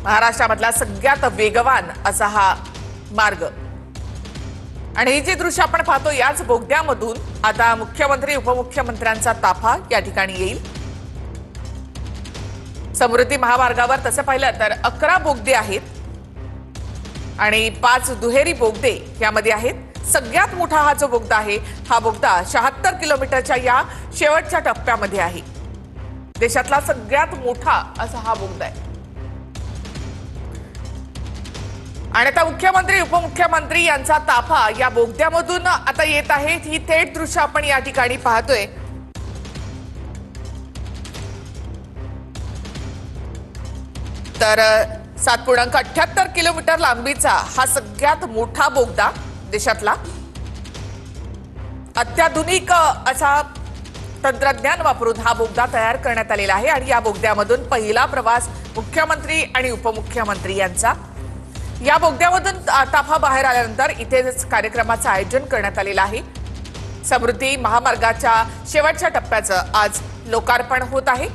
महाराष्ट्रामधला सगळ्यात वेगवान असा हा मार्ग। आणि ही जी दृश्य आपण पाहतो याच बोगद्यामधून आता मुख्यमंत्री उपमुख्यमंत्र्यांचा ताफा या ठिकाणी येईल। समृद्धी महामार्गावर तसं पाहिलं तर 11 बोगदे आहेत आणि 5 दुहेरी बोगदे यामध्ये आहेत। सगळ्यात मोठा हा जो बोगदा आहे हा बोगदा 76 किलोमीटरच्या या शेवटच्या टप्प्यामध्ये आहे। देशातला सगळ्यात मोठा असा हा बोगदा आहे। आणि आता मुख्यमंत्री उपमुख्यमंत्री यांचा ताफा या बोगद्यामधून आता येत आहे। ही थेट दृश्य आपण या ठिकाणी पाहतोय। तर 7.78 किलोमीटर लांबीचा हा सगळ्यात मोठा बोगदा देशातला अत्याधुनिक असा तंत्रज्ञान वापरून हा बोगदा तयार करण्यात आलेला आहे। आणि या बोगद्यामधून पहिला प्रवास मुख्यमंत्री आणि उपमुख्यमंत्री यांचा। या बोगद्यामधून ताफा बाहेर आल्यानंतर इथेच कार्यक्रमाचं आयोजन करण्यात आलेलं आहे। समृद्धी महामार्गाच्या शेवटच्या टप्प्याचं आज लोकार्पण होत आहे।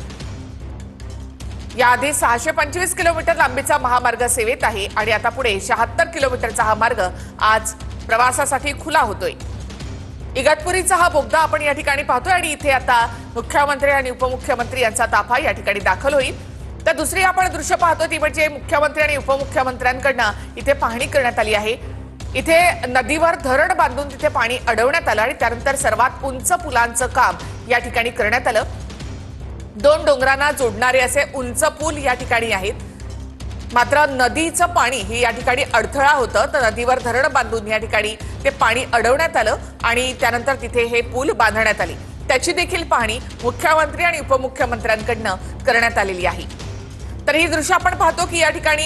याआधी 625 किलोमीटर लांबीचा महामार्ग सेवेत आहे आणि आता पुढे 76 किलोमीटरचा हा मार्ग आज प्रवासासाठी खुला होतोय। इगतपुरीचा हा बोगदा आपण या ठिकाणी पाहतोय आणि इथे आता मुख्यमंत्री आणि उपमुख्यमंत्री यांचा ताफा या ठिकाणी दाखल होईल। तर दुसरी आपण दृश्य पाहतो ती म्हणजे मुख्यमंत्री आणि उपमुख्यमंत्र्यांकडनं इथे पाहणी करण्यात आली आहे। इथे नदीवर धरण बांधून तिथे पाणी अडवण्यात आलं आणि त्यानंतर सर्वात उंच पुलांचं काम या ठिकाणी करण्यात आलं। 2 डोंगरांना जोडणारे असे उंच पूल या ठिकाणी आहेत। मात्र नदीचं पाणी हे या ठिकाणी अडथळा होतं, तर नदीवर धरण बांधून या ठिकाणी ते पाणी अडवण्यात आलं आणि त्यानंतर तिथे हे पूल बांधण्यात आले। त्याची देखील पाहणी मुख्यमंत्री आणि उपमुख्यमंत्र्यांकडनं करण्यात आलेली आहे। तर ही दृश्य आपण पाहतो की या ठिकाणी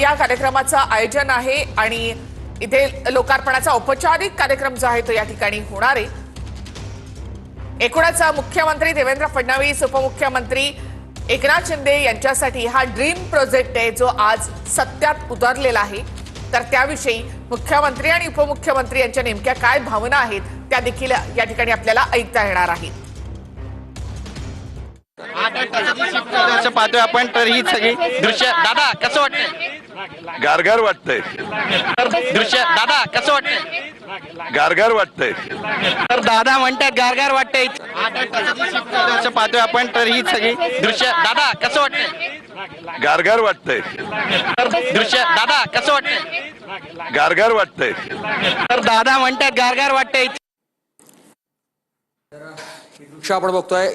या कार्यक्रमाचं आयोजन आहे आणि इथे लोकार्पणाचा औपचारिक कार्यक्रम जो आहे तो या ठिकाणी होणार आहे। एकूणच मुख्यमंत्री देवेंद्र फडणवीस उपमुख्यमंत्री एकनाथ शिंदे यांच्यासाठी हा ड्रीम प्रोजेक्ट आहे जो आज सत्यात उतरलेला आहे। तर त्याविषयी मुख्यमंत्री आणि उपमुख्यमंत्री यांच्या नेमक्या काय भावना आहेत त्या देखील या ठिकाणी आपल्याला ऐकता येणार आहेत। पाहतोय आपण तर ही सगळी दृश्य दादा कसं वाटतंय? गारगार वाटतंय। दृश्य दादा कसं वाटतंय? गारगार वाटतंय। तर दादा म्हणतात गारगार वाटतंय। पाहतोय आपण तर ही सगळी दृश्य दादा कसं वाटतंय? गारगार वाटतंय। दृश्य दादा कसं वाटतंय? गारगार वाटतंय। तर दादा म्हणतात गारगार वाटतंय। दृश्य आपण बघतोय